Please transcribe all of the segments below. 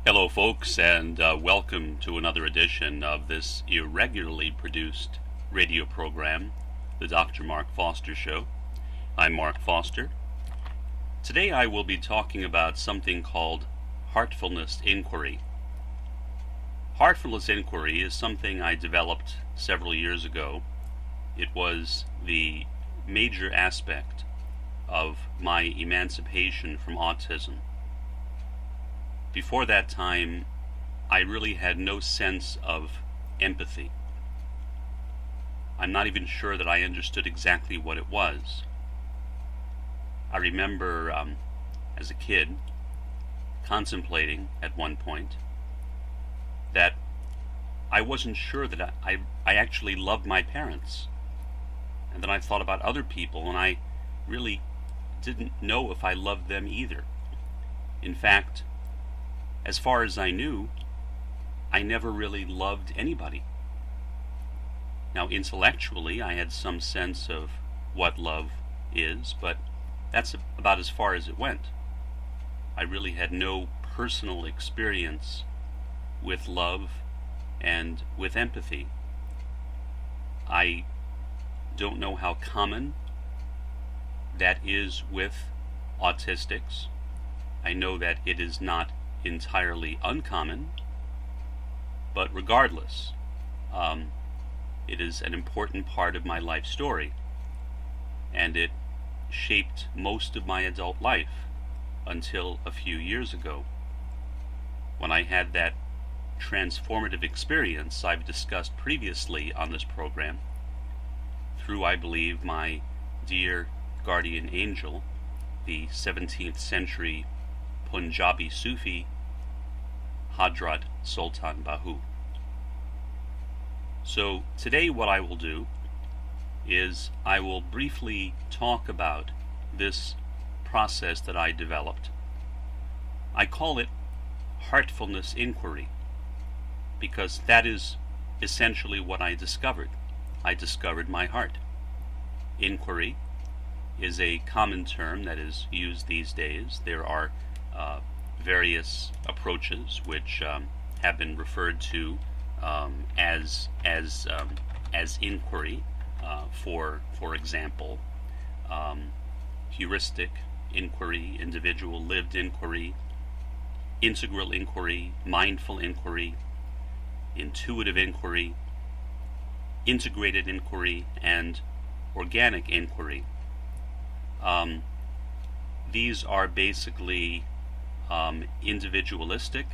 Hello, folks, and welcome to another edition of this irregularly produced radio program, the Dr. Mark Foster Show. I'm Mark Foster. Today I will be talking about something called Heartfulness Inquiry. Heartfulness Inquiry is something I developed several years ago. It was the major aspect of my emancipation from autism. Before that time, I really had no sense of empathy. I'm not even sure that I understood exactly what it was. I remember as a kid contemplating at one point that I wasn't sure that I actually loved my parents. And then I thought about other people, and I really didn't know if I loved them either. In fact, as far as I knew, I never really loved anybody. Now, intellectually, I had some sense of what love is, but that's about as far as it went. I really had no personal experience with love and with empathy. I don't know how common that is with autistics. I know that it is not entirely uncommon, but regardless, it is an important part of my life story, and it shaped most of my adult life until a few years ago, when I had that transformative experience I've discussed previously on this program through, I believe, my dear guardian angel, the 17th century Punjabi Sufi Ḥaḍrat Sulṭān Bāhū. So today what I will do is I will briefly talk about this process that I developed. I call it Heartfulness Inquiry because that is essentially what I discovered. I discovered my heart. Inquiry is a common term that is used these days. There are various approaches which have been referred to as inquiry. For example, heuristic inquiry, individual lived inquiry, integral inquiry, mindful inquiry, intuitive inquiry, integrated inquiry, and organic inquiry. These are basically individualistic,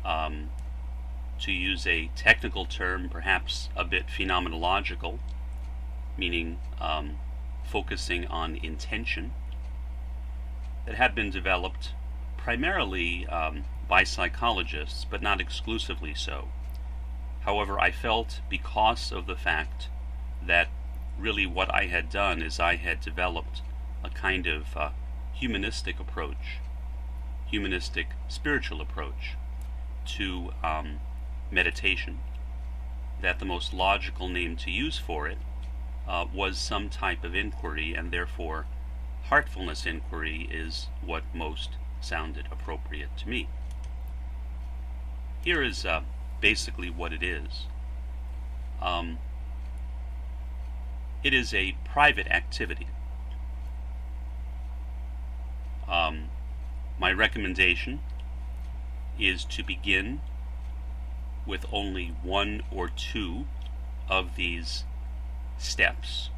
to use a technical term, perhaps a bit phenomenological, meaning focusing on intention, that had been developed primarily by psychologists, but not exclusively so. However, I felt, because of the fact that really what I had done is I had developed a kind of humanistic approach, humanistic spiritual approach to meditation, that the most logical name to use for it was some type of inquiry, and therefore heartfulness inquiry is what most sounded appropriate to me. Here is basically what it is. It is a private activity. My recommendation is to begin with only one or two of these steps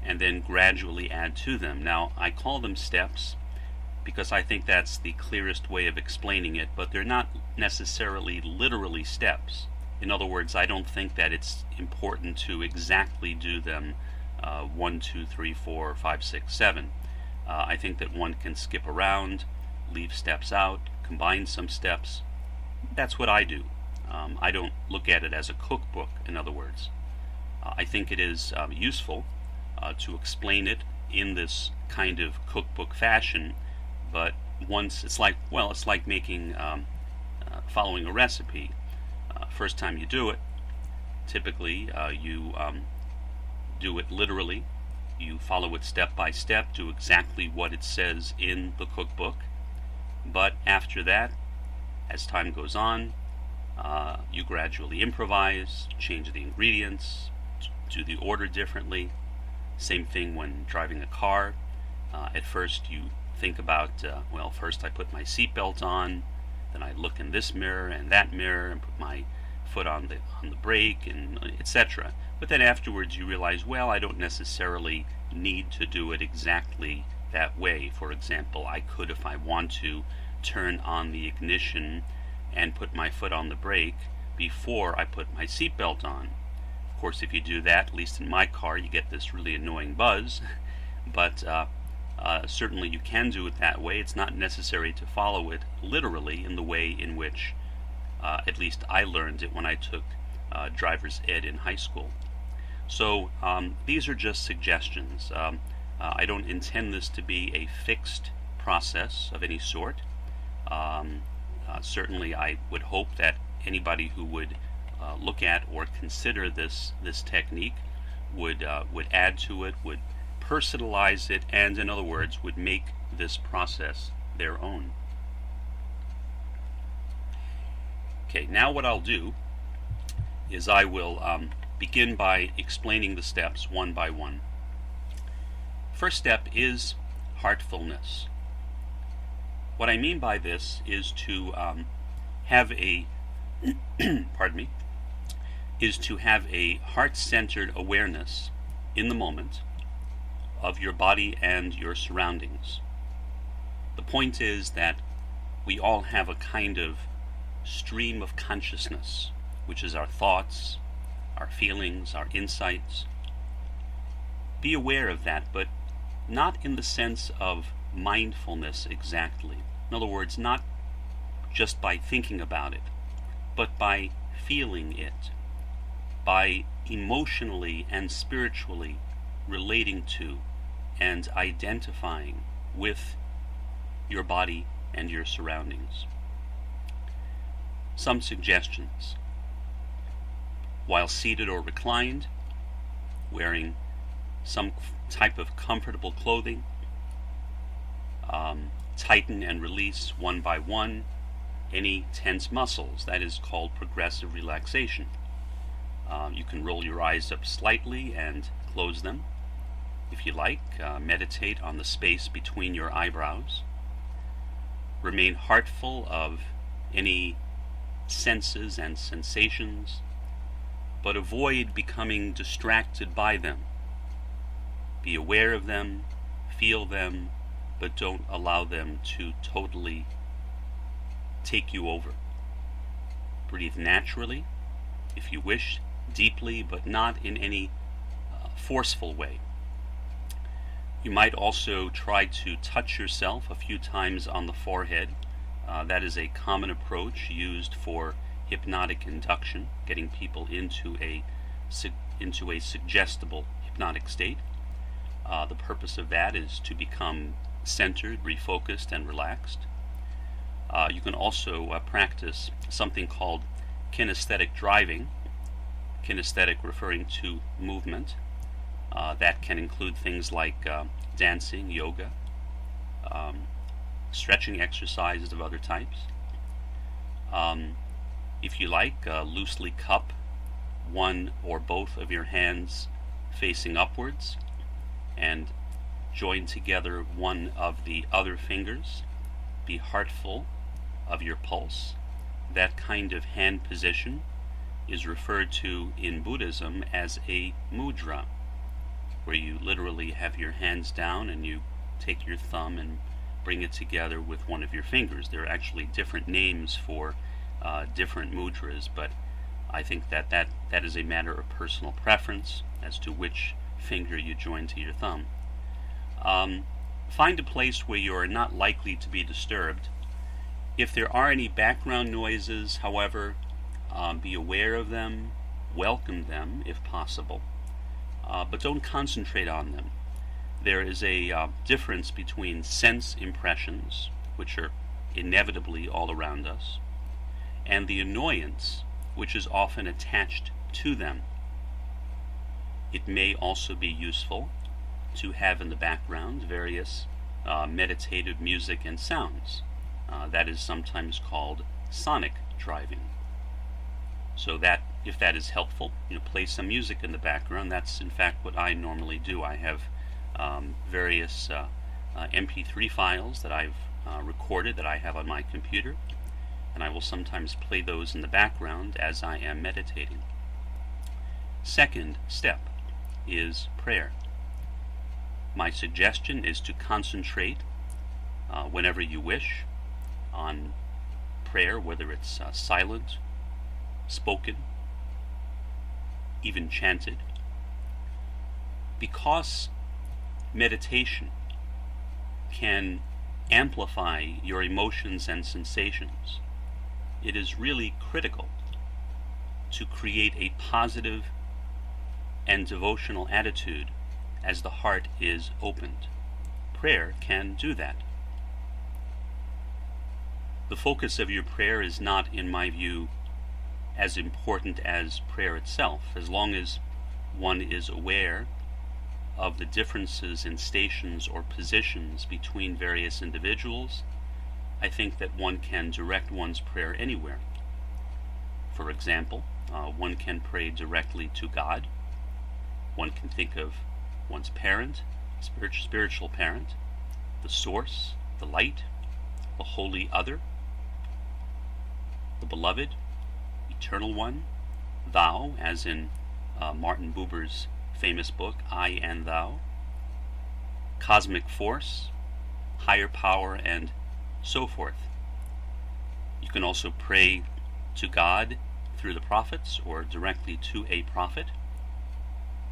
and then gradually add to them. Now, I call them steps because I think that's the clearest way of explaining it, but they're not necessarily literally steps. In other words, I don't think that it's important to exactly do them 1, 2, 3, 4, 5, 6, 7. I think that one can skip around, leave steps out, combine some steps. That's what I do. I don't look at it as a cookbook, in other words. I think it is useful to explain it in this kind of cookbook fashion, but once it's like making following a recipe. First time you do it, typically you do it literally. You follow it step by step, do exactly what it says in the cookbook. But after that, As time goes on, you gradually improvise, change the ingredients, do the order differently. Same thing when driving a car. At first you think about, well, first I put my seatbelt on, then I look in this mirror and that mirror and put my foot on the brake, and etc. But then afterwards you realize, well, I don't necessarily need to do it exactly that way. For example, I could, if I want to, turn on the ignition and put my foot on the brake before I put my seatbelt on. Of course, if you do that, at least in my car, you get this really annoying buzz, but certainly you can do it that way. It's not necessary to follow it literally in the way in which at least I learned it when I took driver's ed in high school. So these are just suggestions. I don't intend this to be a fixed process of any sort. Certainly I would hope that anybody who would look at or consider this technique would add to it, would personalize it, and in other words would make this process their own. Okay, now what I'll do is I will begin by explaining the steps one by one. First step is heartfulness. What I mean by this is to have a pardon me, is to have a heart-centered awareness in the moment of your body and your surroundings. The point is that we all have a kind of stream of consciousness, which is our thoughts, our feelings, our insights. Be aware of that, but not in the sense of mindfulness exactly. In other words, not just by thinking about it, but by feeling it, by emotionally and spiritually relating to and identifying with your body and your surroundings. Some suggestions. While seated or reclined, wearing some type of comfortable clothing, tighten and release one by one any tense muscles. That is called progressive relaxation. You can roll your eyes up slightly and close them. If you like, meditate on the space between your eyebrows. Remain heartful of any senses and sensations, but avoid becoming distracted by them. Be aware of them, feel them, but don't allow them to totally take you over. Breathe naturally, if you wish, deeply, but not in any forceful way. You might also try to touch yourself a few times on the forehead. That is a common approach used for hypnotic induction, getting people into a suggestible hypnotic state. The purpose of that is to become centered, refocused, and relaxed. You can also practice something called kinesthetic driving, kinesthetic referring to movement. That can include things like dancing, yoga, stretching exercises of other types. If you like, loosely cup one or both of your hands facing upwards and join together one of the other fingers. Be heartful of your pulse. That kind of hand position is referred to in Buddhism as a mudra, where you literally have your hands down and you take your thumb and bring it together with one of your fingers. There are actually different names for different mudras, but I think that is a matter of personal preference as to which finger you join to your thumb. Find a place where you are not likely to be disturbed. If there are any background noises, however, be aware of them, welcome them if possible, but don't concentrate on them. There is a difference between sense impressions, which are inevitably all around us, and the annoyance which is often attached to them. It may also be useful to have in the background various meditative music and sounds. That is sometimes called sonic driving. So that, if that is helpful, play some music in the background. That's in fact what I normally do. I have various MP3 files that I've recorded that I have on my computer, and I will sometimes play those in the background as I am meditating. Second step is prayer. My suggestion is to concentrate whenever you wish on prayer, whether it's silent, spoken, even chanted, because meditation can amplify your emotions and sensations. It is really critical to create a positive and devotional attitude as the heart is opened. Prayer can do that. The focus of your prayer is not, in my view, as important as prayer itself, as long as one is aware of the differences in stations or positions between various individuals. I think that one can direct one's prayer anywhere. For example, one can pray directly to God. One can think of one's parent, spiritual parent, the source, the light, the holy other, the beloved, eternal one, thou, as in Martin Buber's famous book, I and Thou, cosmic force, higher power, and so forth. You can also pray to God through the prophets or directly to a prophet.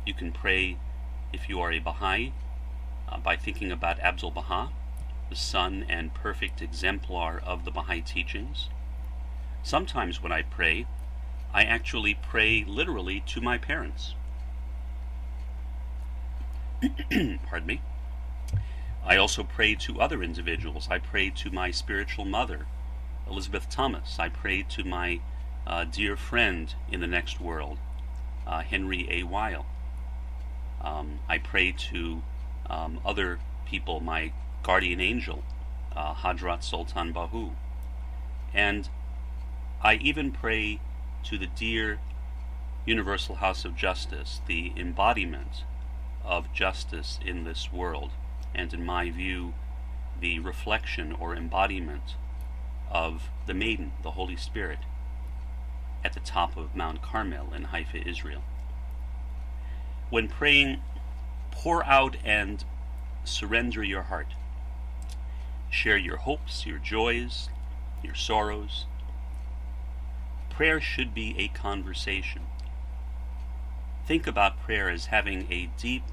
You can pray, if you are a Baha'i, by thinking about Abdul-Baha, the son and perfect exemplar of the Baha'i teachings. Sometimes when I pray, I actually pray literally to my parents. Pardon me. I also pray to other individuals. I pray to my spiritual mother, Elizabeth Thomas. I pray to my dear friend in the next world, Henry A. Weil. I pray to other people, my guardian angel, Ḥaḍrat Sulṭān Bāhū. And I even pray to the dear Universal House of Justice, the embodiment of justice in this world, and in my view, the reflection or embodiment of the Maiden, the Holy Spirit, at the top of Mount Carmel in Haifa, Israel. When praying, pour out and surrender your heart. Share your hopes, your joys, your sorrows. Prayer should be a conversation. Think about prayer as having a deep,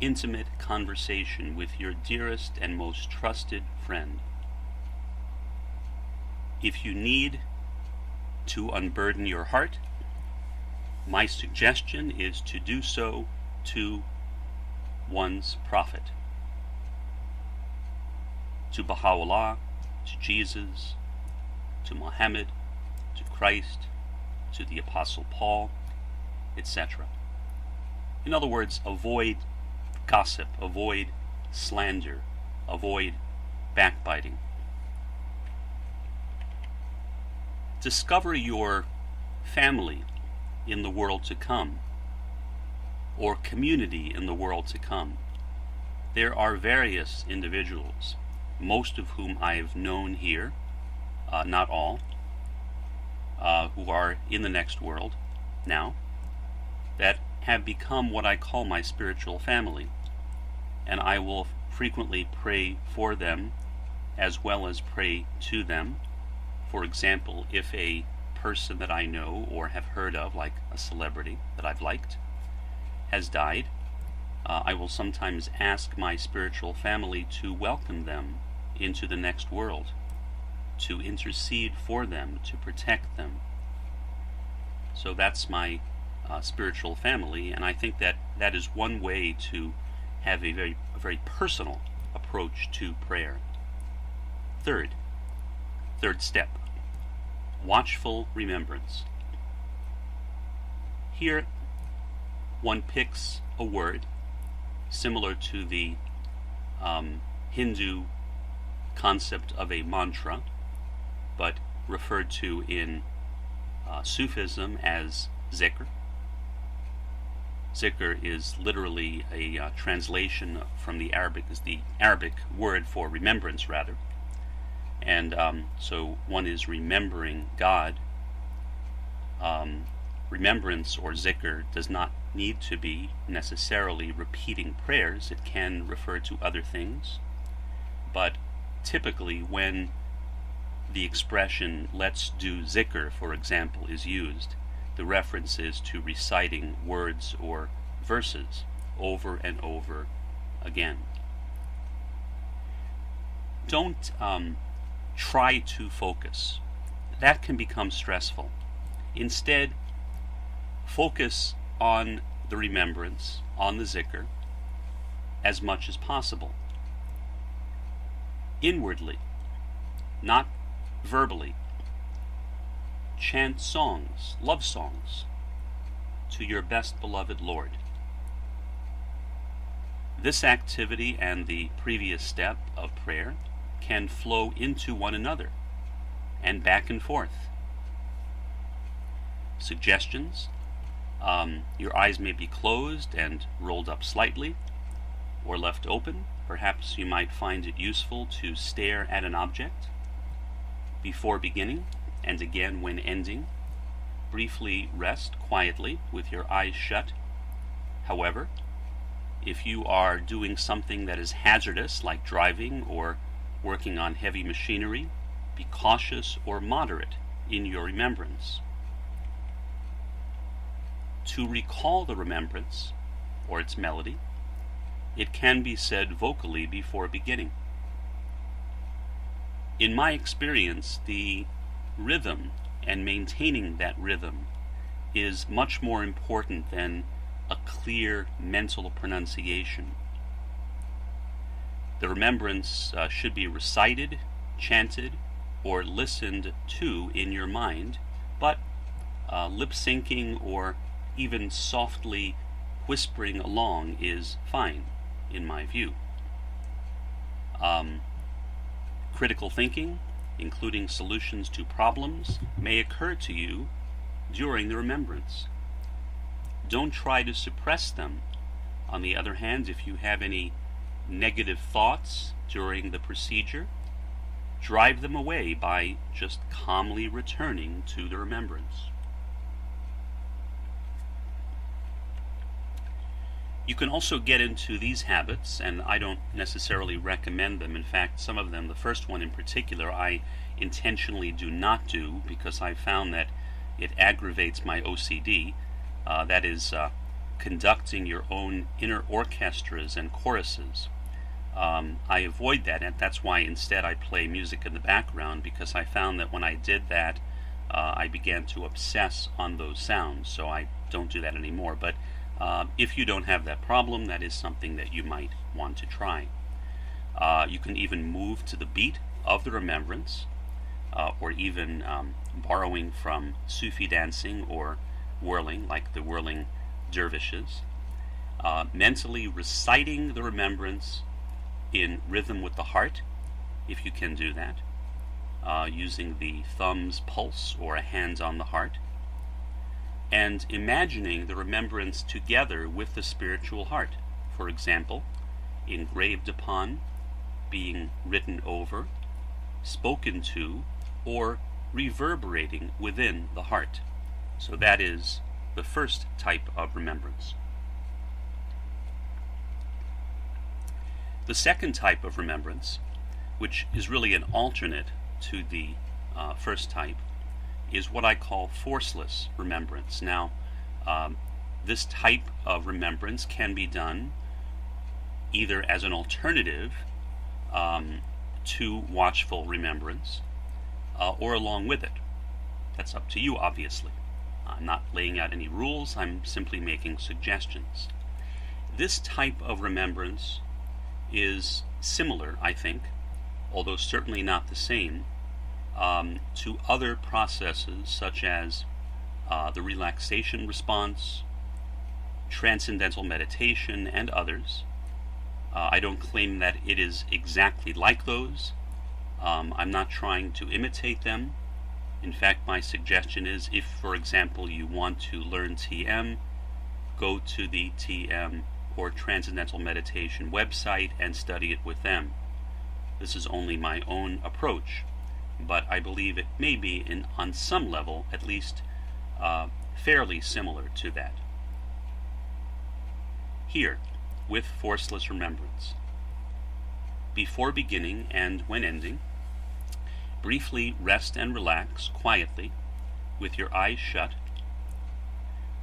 intimate conversation with your dearest and most trusted friend. If you need to unburden your heart, my suggestion is to do so to one's prophet, to Baha'u'llah, to Jesus, to Muhammad, to Christ, to the Apostle Paul, etc. In other words, avoid gossip, avoid slander, avoid backbiting. Discover your family in the world to come, or community in the world to come. There are various individuals, most of whom I've known here, not all, who are in the next world now, that have become what I call my spiritual family, and I will frequently pray for them as well as pray to them. For example, if a person that I know or have heard of, like a celebrity that I've liked, has died, I will sometimes ask my spiritual family to welcome them into the next world, to intercede for them, to protect them. So that's my spiritual family, and I think that that is one way to have a very personal approach to prayer. Third step, watchful remembrance. Here one picks a word similar to the Hindu concept of a mantra, but referred to in Sufism as zikr. Zikr is literally a translation from the Arabic, is the Arabic word for remembrance, rather. And so one is remembering God. Remembrance or zikr does not need to be necessarily repeating prayers. It can refer to other things. But typically when the expression "let's do zikr," for example, is used, the reference is to reciting words or verses over and over again. Don't try to focus. That can become stressful. Instead, focus on the remembrance, on the zikr, as much as possible. Inwardly, not verbally. Chant songs, love songs, to your best beloved Lord. This activity and the previous step of prayer can flow into one another and back and forth. Suggestions: your eyes may be closed and rolled up slightly, or left open. Perhaps you might find it useful to stare at an object before beginning, and again when ending. Briefly rest quietly with your eyes shut. However, if you are doing something that is hazardous, like driving or working on heavy machinery, be cautious or moderate in your remembrance. To recall the remembrance, or its melody, it can be said vocally before beginning. In my experience, the rhythm and maintaining that rhythm is much more important than a clear mental pronunciation. The remembrance should be recited, chanted, or listened to in your mind, but lip-syncing or even softly whispering along is fine, in my view. Critical thinking, including solutions to problems, may occur to you during the remembrance. Don't try to suppress them. On the other hand, if you have any negative thoughts during the procedure, drive them away by just calmly returning to the remembrance. You can also get into these habits, and I don't necessarily recommend them. In fact, some of them, the first one in particular, I intentionally do not do because I found that it aggravates my OCD. That is conducting your own inner orchestras and choruses. I avoid that, and that's why instead I play music in the background, because I found that when I did that, I began to obsess on those sounds, so I don't do that anymore. But if you don't have that problem, that is something that you might want to try. You can even move to the beat of the remembrance, or even borrowing from Sufi dancing or whirling, like the whirling dervishes. Mentally reciting the remembrance in rhythm with the heart, if you can do that, using the thumb's pulse or a hand on the heart, and imagining the remembrance together with the spiritual heart, for example, engraved upon, being written over, spoken to, or reverberating within the heart. So that is the first type of remembrance. The second type of remembrance, which is really an alternate to the first type, is what I call forceless remembrance. Now, this type of remembrance can be done either as an alternative to watchful remembrance or along with it. That's up to you, obviously. I'm not laying out any rules, I'm simply making suggestions. This type of remembrance is similar, I think, although certainly not the same, to other processes such as the relaxation response, transcendental meditation, and others. I don't claim that it is exactly like those, I'm not trying to imitate them. In fact, my suggestion is, if, for example, you want to learn TM, go to the TM or Transcendental Meditation website and study it with them. This is only my own approach, but I believe it may be, on some level, at least fairly similar to that. Here, with forceless remembrance. Before beginning and when ending, briefly rest and relax quietly with your eyes shut.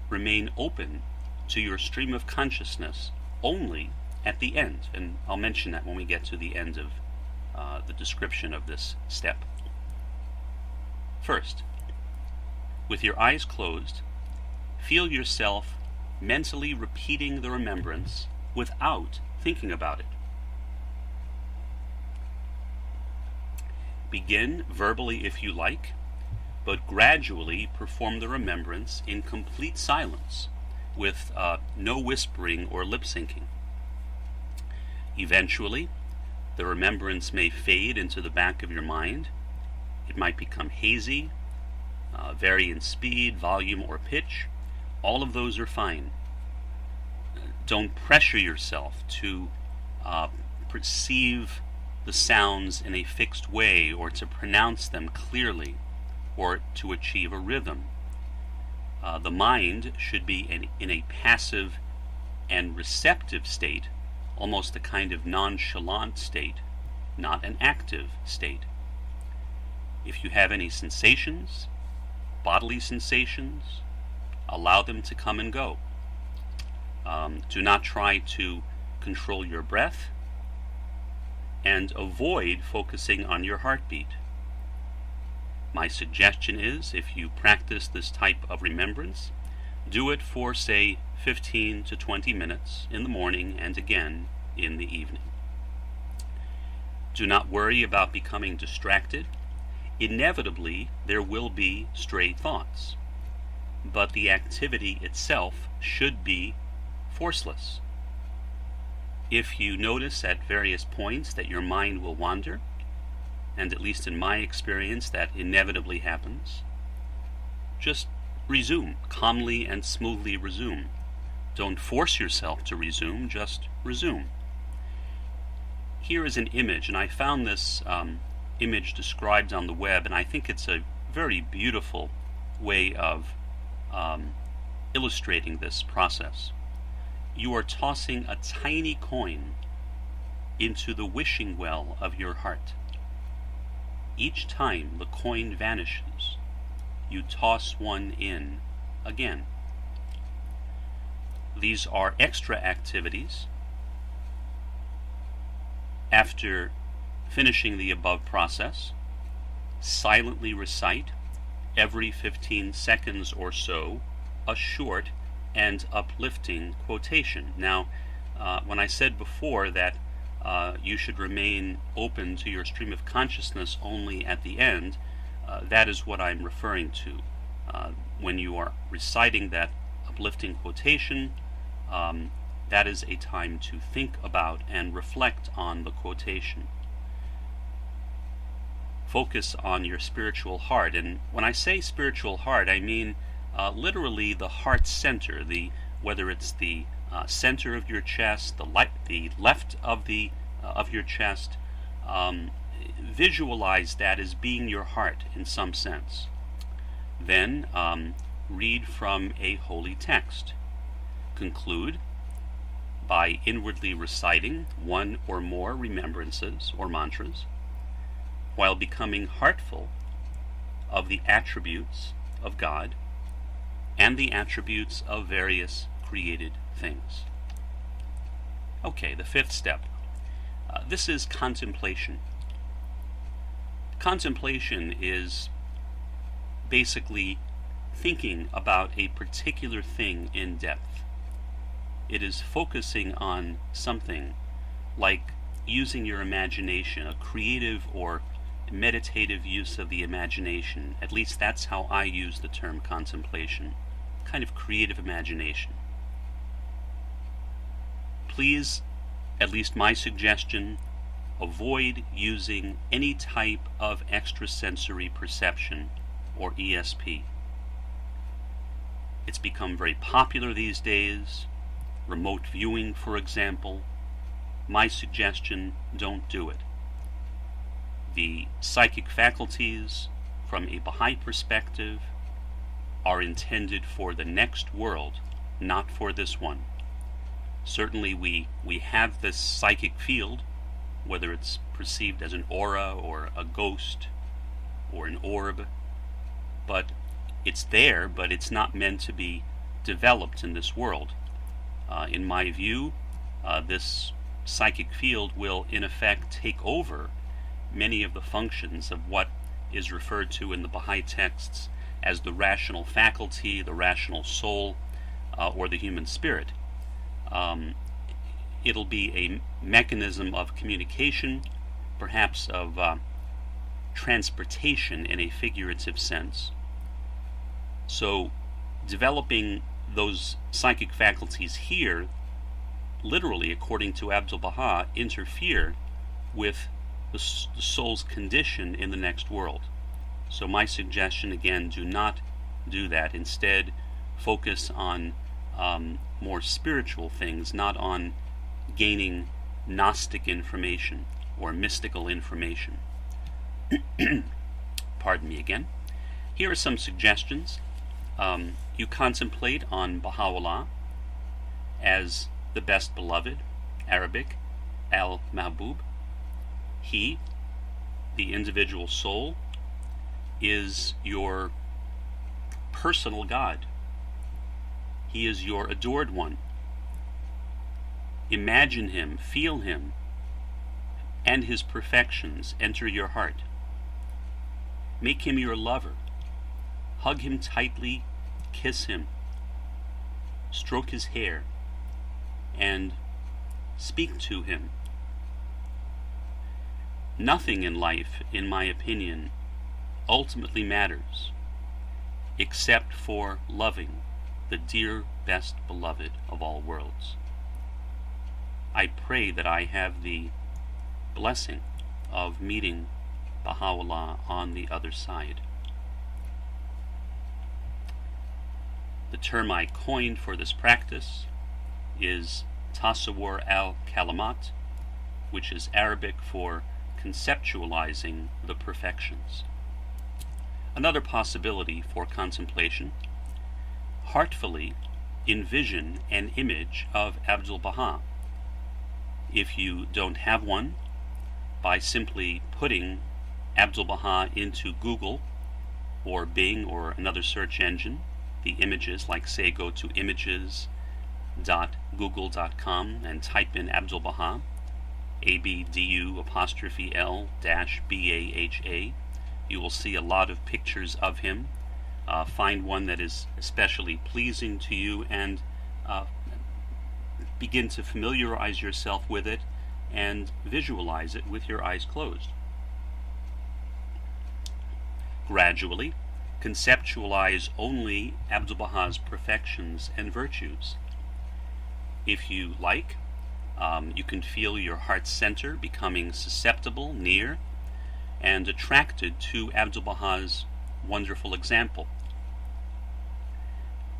Remain open to your stream of consciousness only at the end, and I'll mention that when we get to the end of the description of this step. First, with your eyes closed, feel yourself mentally repeating the remembrance without thinking about it. Begin verbally if you like, but gradually perform the remembrance in complete silence with no whispering or lip syncing. Eventually, the remembrance may fade into the back of your mind. It might become hazy, vary in speed, volume, or pitch. All of those are fine. Don't pressure yourself to perceive the sounds in a fixed way, or to pronounce them clearly, or to achieve a rhythm. The mind should be in a passive and receptive state, almost a kind of nonchalant state, not an active state. If you have any sensations, bodily sensations, allow them to come and go. Do not try to control your breath, and avoid focusing on your heartbeat. My suggestion is, if you practice this type of remembrance, do it for, say, 15 to 20 minutes in the morning and again in the evening. Do not worry about becoming distracted. Inevitably, there will be stray thoughts, but the activity itself should be forceless. If you notice at various points that your mind will wander, and at least in my experience that inevitably happens, just resume, calmly and smoothly resume. Don't force yourself to resume, just resume. Here is an image, and I found this image described on the web, and I think it's a very beautiful way of illustrating this process. You are tossing a tiny coin into the wishing well of your heart. Each time the coin vanishes, you toss one in again. These are extra activities. After finishing the above process, silently recite every 15 seconds or so a short and uplifting quotation. Now, when I said before that you should remain open to your stream of consciousness only at the end, that is what I'm referring to. When you are reciting that uplifting quotation, that is a time to think about and reflect on the quotation. Focus on your spiritual heart, and when I say spiritual heart, I mean literally the heart center, whether it's the center of your chest, the left of your chest. Visualize that as being your heart in some sense. Then read from a holy text. Conclude by inwardly reciting one or more remembrances or mantras, while becoming heartful of the attributes of God and the attributes of various created things. Okay, the fifth step. This is contemplation. Contemplation is basically thinking about a particular thing in depth. It is focusing on something, like using your imagination, a creative or meditative use of the imagination. At least that's how I use the term contemplation, kind of creative imagination. Please, at least my suggestion, avoid using any type of extrasensory perception, or ESP. It's become very popular these days. Remote viewing, for example. My suggestion, don't do it. The psychic faculties, from a Baha'i perspective, are intended for the next world, not for this one. Certainly we have this psychic field, whether it's perceived as an aura or a ghost or an orb, but it's there, but it's not meant to be developed in this world. In my view, this psychic field will in effect take over many of the functions of what is referred to in the Baha'i texts as the rational faculty, the rational soul, or the human spirit. It'll be a mechanism of communication, perhaps of transportation in a figurative sense. So developing those psychic faculties here, literally, according to Abdu'l-Baha, interfere with the soul's condition in the next world. So my suggestion, again, do not do that. Instead, focus on more spiritual things, not on gaining Gnostic information or mystical information. Pardon me again. Here are some suggestions. You contemplate on Baha'u'llah as the best beloved, Arabic, al-Mahbub. He, the individual soul, is your personal God. He is your adored one. Imagine him, feel him, and his perfections enter your heart. Make him your lover. Hug him tightly, kiss him, stroke his hair, and speak to him. Nothing in life, in my opinion, ultimately matters except for loving the dear best beloved of all worlds. I pray that I have the blessing of meeting Baha'u'llah on the other side. The term I coined for this practice is Tasawwur al-Kalamat, which is Arabic for conceptualizing the perfections. Another possibility for contemplation: heartfully envision an image of Abdu'l-Baha. If you don't have one, by simply putting Abdu'l-Baha into Google or Bing or another search engine, the images, like say go to images.google.com and type in Abdu'l-Baha, ABDU''L-BAHA, you will see a lot of pictures of him. Find one that is especially pleasing to you and begin to familiarize yourself with it and visualize it with your eyes closed. Gradually, conceptualize only Abdu'l-Baha's perfections and virtues. If you like, you can feel your heart center becoming susceptible, near, and attracted to Abdu'l-Baha's wonderful example.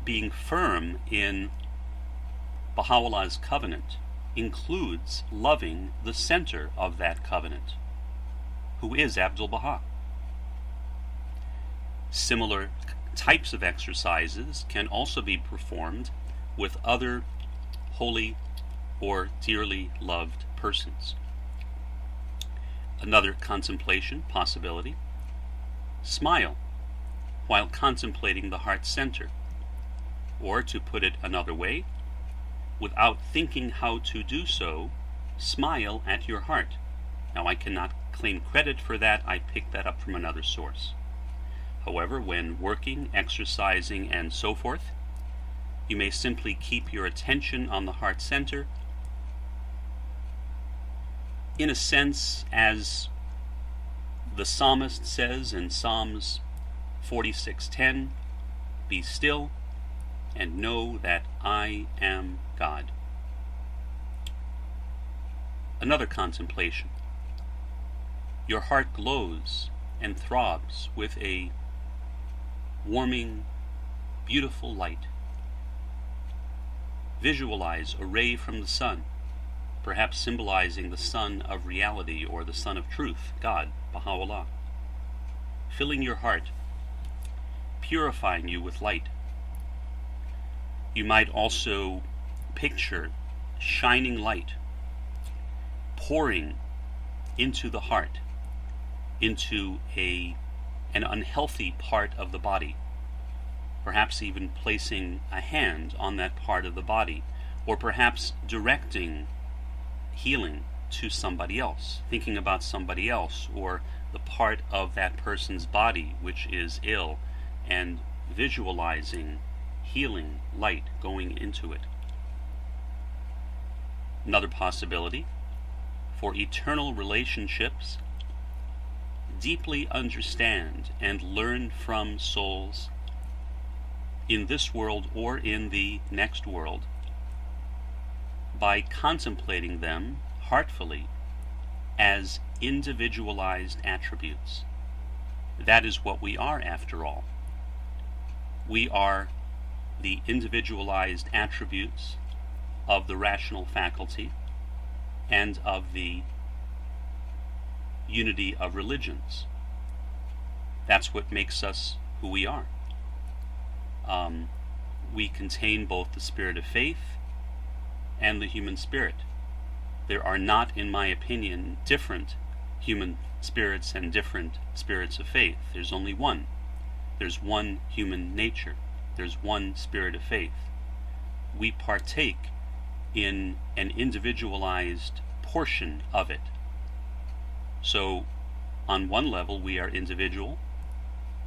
Being firm in Baha'u'llah's covenant includes loving the center of that covenant, who is Abdu'l-Baha. Similar types of exercises can also be performed with other holy or dearly loved persons. Another contemplation possibility: smile while contemplating the heart center, or to put it another way, without thinking how to do so, smile at your heart. Now, I cannot claim credit for that. I picked that up from another source. However, when working, exercising, and so forth, you may simply keep your attention on the heart center, in a sense, as the psalmist says in Psalms 46:10, "Be still and know that I am God." Another contemplation: Your heart glows and throbs with a warming, beautiful light. Visualize a ray from the sun, perhaps symbolizing the sun of reality or the sun of truth, God, Baha'u'llah, filling your heart, purifying you with light. You might also picture shining light pouring into the heart, into an unhealthy part of the body, perhaps even placing a hand on that part of the body, or perhaps directing healing to somebody else, thinking about somebody else or the part of that person's body which is ill, and visualizing healing light going into it. Another possibility: for eternal relationships, deeply understand and learn from souls in this world or in the next world by contemplating them heartfully as individualized attributes. That is what we are, after all. We are the individualized attributes of the rational faculty and of the unity of religions. That's what makes us who we are. We contain both the spirit of faith and the human spirit. There are not, in my opinion, different human spirits and different spirits of faith. There's only one. There's one human nature. There's one spirit of faith. We partake in an individualized portion of it. So, on one level, we are individual.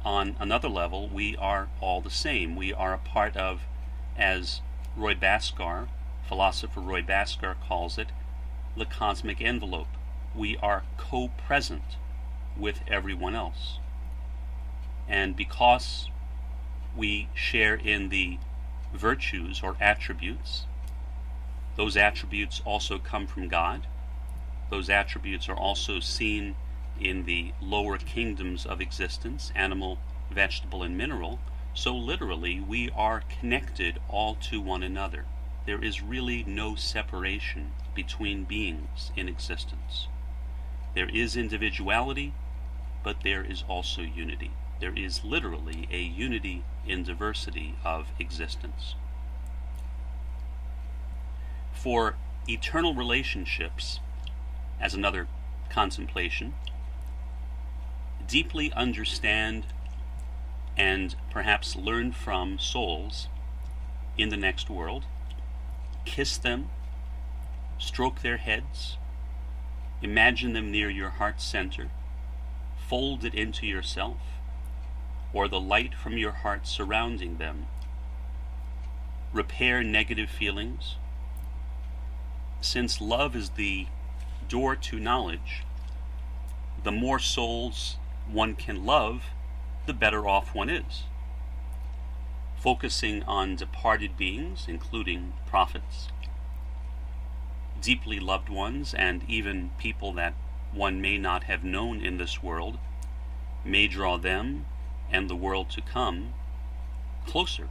On another level, we are all the same. We are a part of, as Roy Bhaskar, philosopher Roy Bhaskar calls it, the cosmic envelope. We are co-present with everyone else. And because we share in the virtues or attributes, those attributes also come from God. Those attributes are also seen in the lower kingdoms of existence, animal, vegetable, and mineral. So literally, we are connected all to one another. There is really no separation between beings in existence. There is individuality, but there is also unity. There is literally a unity in diversity of existence. For eternal relationships, as another contemplation, deeply understand and perhaps learn from souls in the next world. Kiss them, stroke their heads, imagine them near your heart center, fold it into yourself, or the light from your heart surrounding them. Repair negative feelings. Since love is the door to knowledge, the more souls one can love, the better off one is. Focusing on departed beings, including prophets, deeply loved ones, and even people that one may not have known in this world, may draw them and the world to come closer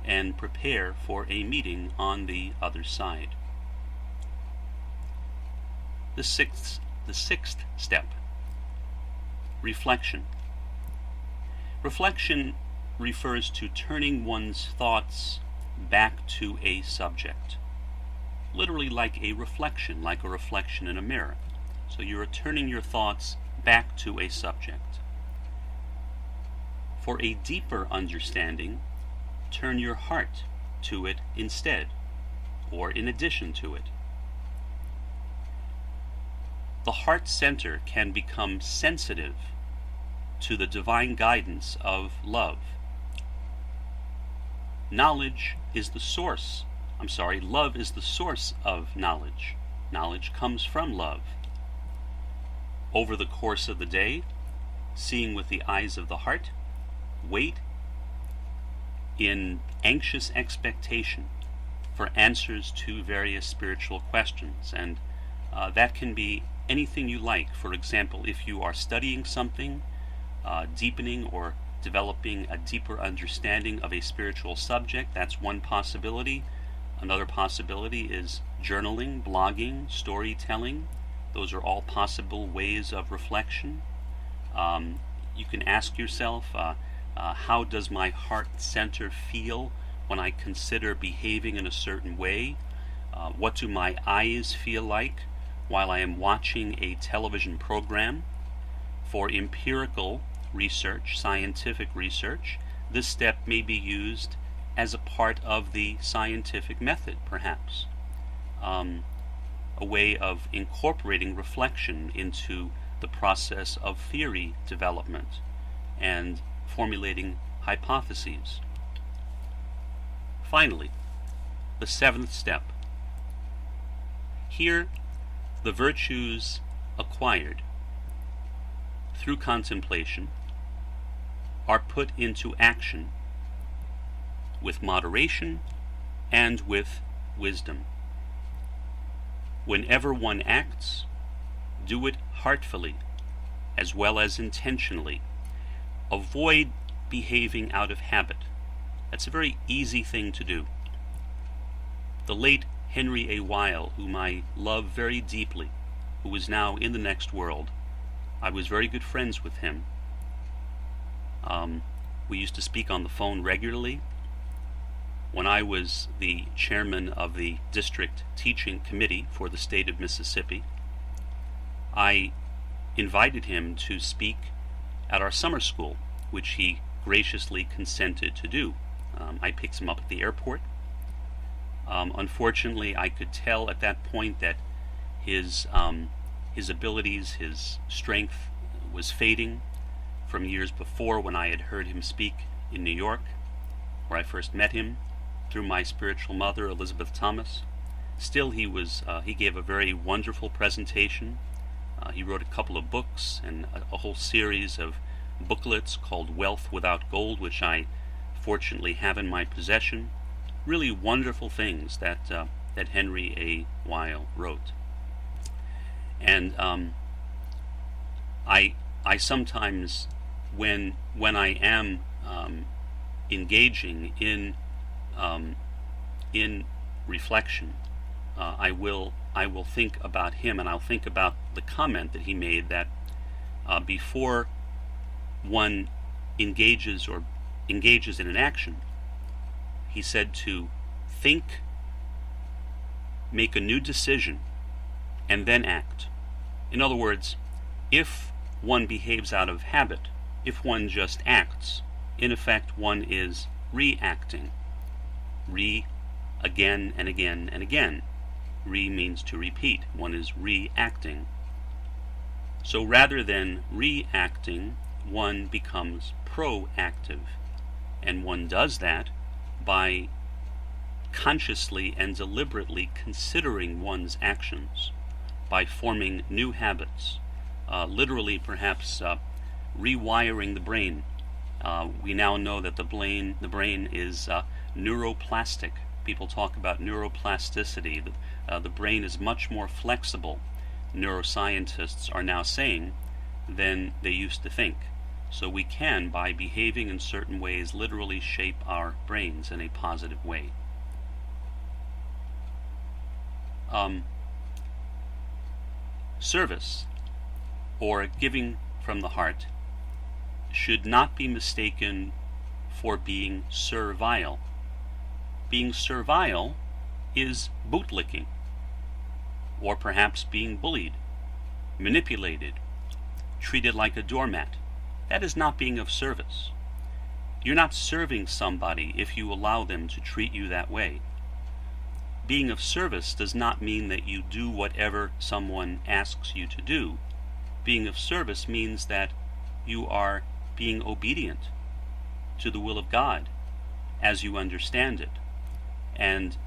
and prepare for a meeting on the other side. The sixth step: reflection. Reflection refers to turning one's thoughts back to a subject, literally like a reflection in a mirror. So you're turning your thoughts back to a subject. For a deeper understanding, turn your heart to it instead, or in addition to it. The heart center can become sensitive to the divine guidance of love. Love is the source of knowledge. Knowledge comes from love. Over the course of the day, seeing with the eyes of the heart, wait in anxious expectation for answers to various spiritual questions, and that can be anything you like. For example, if you are studying something, deepening or developing a deeper understanding of a spiritual subject, that's one possibility. Another possibility is journaling, blogging, storytelling. Those are all possible ways of reflection. You can ask yourself, how does my heart center feel when I consider behaving in a certain way? What do my eyes feel like while I am watching a television program? For empirical research, scientific research, this step may be used as a part of the scientific method, perhaps. A way of incorporating reflection into the process of theory development and formulating hypotheses. Finally, the seventh step. Here, the virtues acquired through contemplation are put into action with moderation and with wisdom. Whenever one acts, do it heartfully as well as intentionally. Avoid behaving out of habit. That's a very easy thing to do. The late Henry A. Weil, whom I love very deeply, who is now in the next world, I was very good friends with him. We used to speak on the phone regularly. When I was the chairman of the district teaching committee for the state of Mississippi, I invited him to speak at our summer school, which he graciously consented to do. I picked him up at the airport. Unfortunately, I could tell at that point that his abilities, his strength was fading from years before when I had heard him speak in New York, where I first met him through my spiritual mother, Elizabeth Thomas. Still, he gave a very wonderful presentation. He wrote a couple of books and a whole series of booklets called Wealth Without Gold, which I fortunately have in my possession. Really wonderful things that Henry A. Weil wrote. And I sometimes, when I am engaging in reflection, I will think about him, and I'll think about the comment that he made that before one engages in an action, he said to think, make a new decision, and then act. In other words, if one behaves out of habit, if one just acts, in effect one is reacting. Again and again and again. Means to repeat. One is reacting. So rather than reacting, one becomes proactive. And one does that by consciously and deliberately considering one's actions, by forming new habits, literally perhaps rewiring the brain. We now know that the brain is neuroplastic. People talk about neuroplasticity. The brain is much more flexible, neuroscientists are now saying, than they used to think. So we can, by behaving in certain ways, literally shape our brains in a positive way. Service, or giving from the heart, should not be mistaken for being servile. Being servile is bootlicking, or perhaps being bullied, manipulated, treated like a doormat. That is not being of service. You're not serving somebody if you allow them to treat you that way. Being of service does not mean that you do whatever someone asks you to do. Being of service means that you are being obedient to the will of God as you understand it, and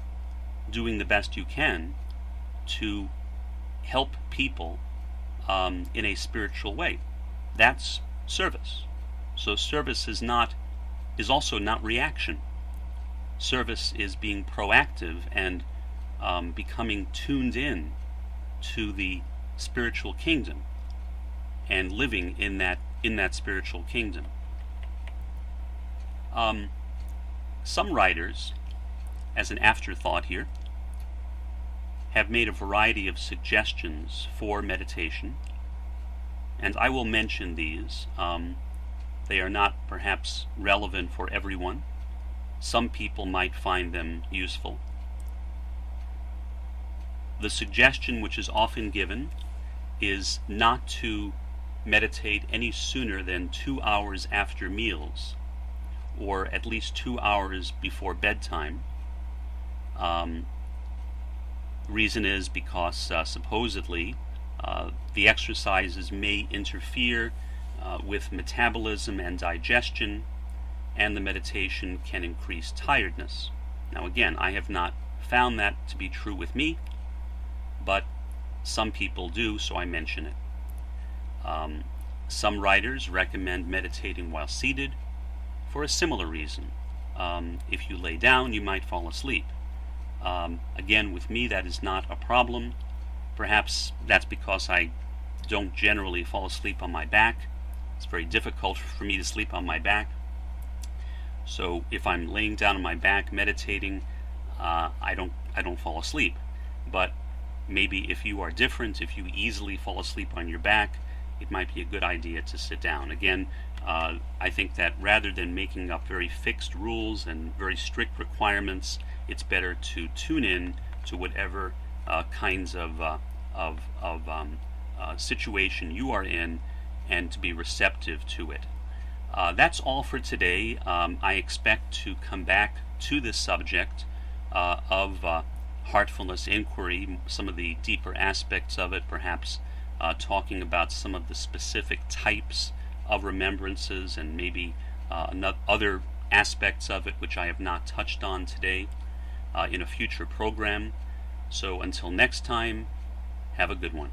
doing the best you can to help people in a spiritual way. That's service. So service is also not reaction. Service is being proactive and becoming tuned in to the spiritual kingdom and living in that spiritual kingdom. Some writers, as an afterthought here, have made a variety of suggestions for meditation, and I will mention these. They are not perhaps relevant for everyone. Some people might find them useful. The suggestion which is often given is not to meditate any sooner than 2 hours after meals, or at least 2 hours before bedtime. Reason is because supposedly the exercises may interfere with metabolism and digestion, and the meditation can increase tiredness. Now again, I have not found that to be true with me, but some people do, so I mention it. Some writers recommend meditating while seated for a similar reason. If you lay down, you might fall asleep. Again, with me, that is not a problem. Perhaps that's because I don't generally fall asleep on my back. It's very difficult for me to sleep on my back. So if I'm laying down on my back meditating, I don't fall asleep. But maybe if you are different, if you easily fall asleep on your back, it might be a good idea to sit down. Again, I think that rather than making up very fixed rules and very strict requirements, it's better to tune in to whatever kinds of situation you are in, and to be receptive to it. That's all for today. I expect to come back to this subject of Heartfulness Inquiry, some of the deeper aspects of it, perhaps talking about some of the specific types of remembrances, and maybe other aspects of it which I have not touched on today in a future program. So until next time, have a good one.